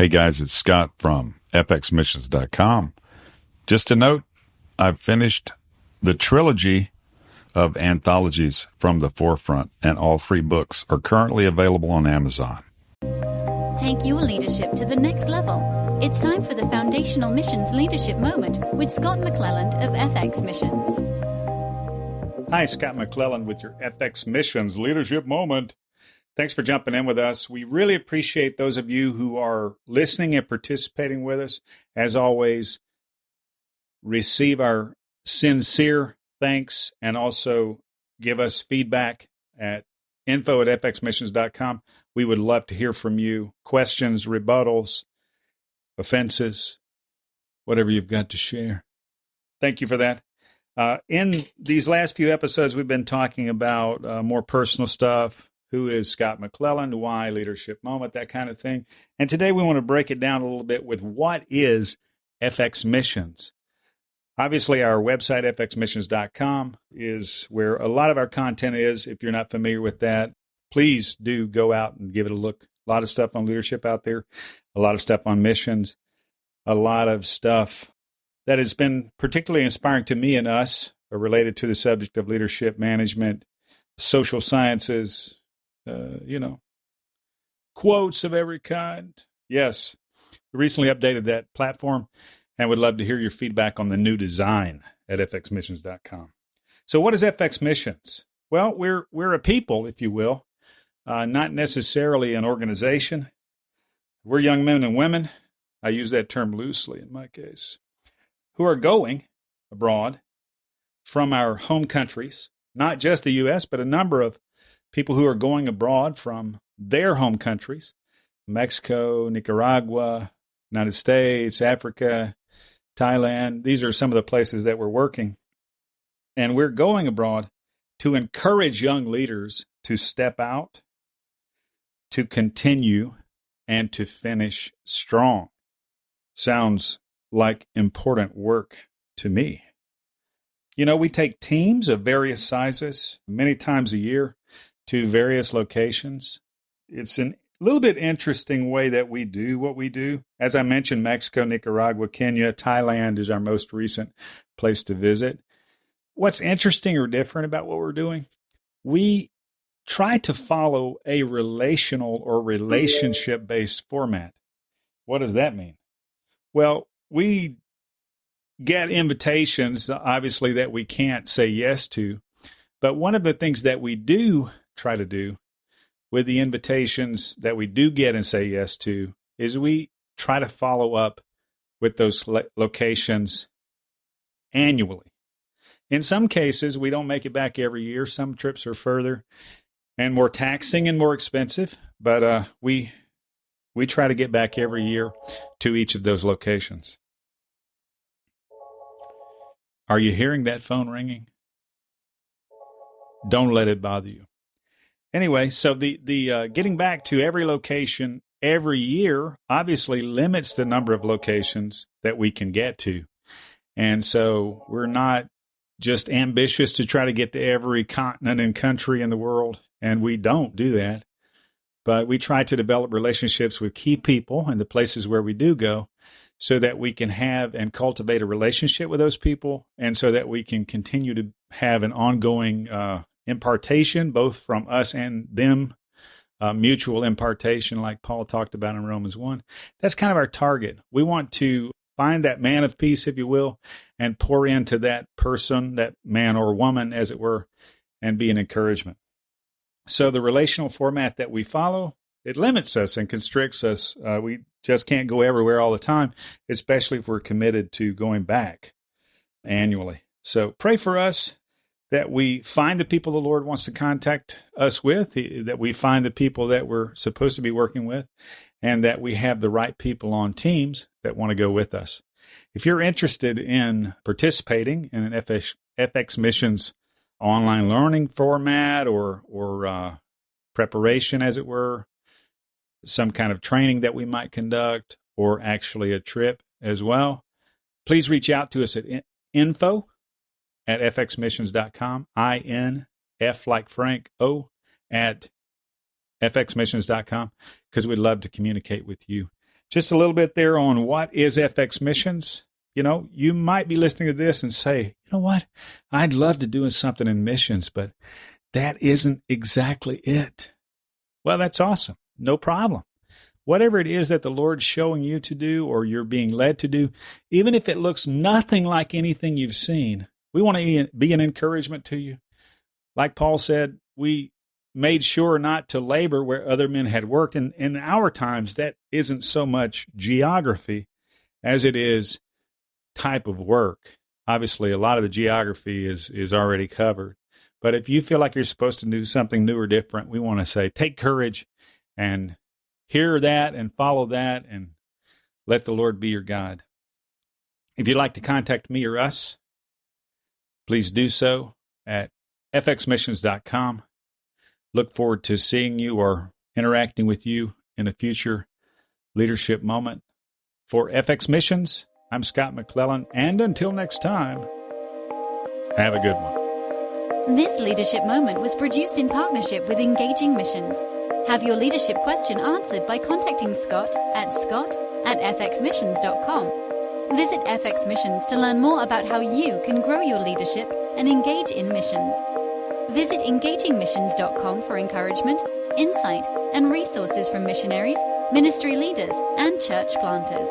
Hey guys, it's Scott from fxmissions.com. Just a note, I've finished the trilogy of Anthologies from the Forefront, and all 3 books are currently available on Amazon. Take your leadership to the next level. It's time for the Foundational Missions Leadership Moment with Scott McClelland of FX Missions. Hi, Scott McClelland with your FX Missions Leadership Moment. Thanks for jumping in with us. We really appreciate those of you who are listening and participating with us. As always, receive our sincere thanks and also give us feedback at info@fxmissions.com. We would love to hear from you. Questions, rebuttals, offenses, whatever you've got to share. Thank you for that. In these last few episodes, we've been talking about more personal stuff. Who is Scott McClelland? Why Leadership Moment? That kind of thing. And today we want to break it down a little bit with what is FX Missions. Obviously, our website, fxmissions.com, is where a lot of our content is. If you're not familiar with that, please do go out and give it a look. A lot of stuff on leadership out there, a lot of stuff on missions, a lot of stuff that has been particularly inspiring to me and us related to the subject of leadership management, social sciences, quotes of every kind. Yes, we recently updated that platform and would love to hear your feedback on the new design at fxmissions.com. So what is FX Missions? Well, we're a people, if you will, not necessarily an organization. We're young men and women. I use that term loosely in my case, who are going abroad from our home countries, not just the U.S., but a number of people who are going abroad from their home countries, Mexico, Nicaragua, United States, Africa, Thailand. These are some of the places that we're working. And we're going abroad to encourage young leaders to step out, to continue, and to finish strong. Sounds like important work to me. You know, we take teams of various sizes many times a year to various locations. It's a little bit interesting way that we do what we do. As I mentioned, Mexico, Nicaragua, Kenya, Thailand is our most recent place to visit. What's interesting or different about what we're doing? We try to follow a relational or relationship-based format. What does that mean? Well, we get invitations, obviously, that we can't say yes to. But one of the things that we do try to do with the invitations that we do get and say yes to is we try to follow up with those locations annually. In some cases, we don't make it back every year. Some trips are further and more taxing and more expensive, but we try to get back every year to each of those locations. Are you hearing that phone ringing? Don't let it bother you. Anyway, so the getting back to every location every year obviously limits the number of locations that we can get to. And so we're not just ambitious to try to get to every continent and country in the world, and we don't do that. But we try to develop relationships with key people in the places where we do go so that we can have and cultivate a relationship with those people, and so that we can continue to have an ongoing impartation, both from us and them, mutual impartation like Paul talked about in Romans 1. That's kind of our target. We want to find that man of peace, if you will, and pour into that person, that man or woman, as it were, and be an encouragement. So the relational format that we follow, it limits us and constricts us. We just can't go everywhere all the time, especially if we're committed to going back annually. So pray for us that we find the people the Lord wants to contact us with, that we find the people that we're supposed to be working with, and that we have the right people on teams that want to go with us. If you're interested in participating in an FX Missions online learning format or preparation, as it were, some kind of training that we might conduct, or actually a trip as well, please reach out to us at info@fxmissions.com, INF like Frank, O at fxmissions.com, because we'd love to communicate with you. Just a little bit there on what is FX Missions. You know, you might be listening to this and say, you know what? I'd love to do something in missions, but that isn't exactly it. Well, that's awesome. No problem. Whatever it is that the Lord's showing you to do or you're being led to do, even if it looks nothing like anything you've seen, we want to be an encouragement to you. Like Paul said, we made sure not to labor where other men had worked. And in our times, that isn't so much geography as it is type of work. Obviously, a lot of the geography is already covered. But if you feel like you're supposed to do something new or different, we want to say, take courage and hear that and follow that and let the Lord be your guide. If you'd like to contact me or us, please do so at fxmissions.com. Look forward to seeing you or interacting with you in a future leadership moment. For FX Missions, I'm Scott McClelland, and until next time, have a good one. This leadership moment was produced in partnership with Engaging Missions. Have your leadership question answered by contacting Scott at fxmissions.com. Visit FX Missions to learn more about how you can grow your leadership and engage in missions. Visit engagingmissions.com for encouragement, insight, and resources from missionaries, ministry leaders, and church planters.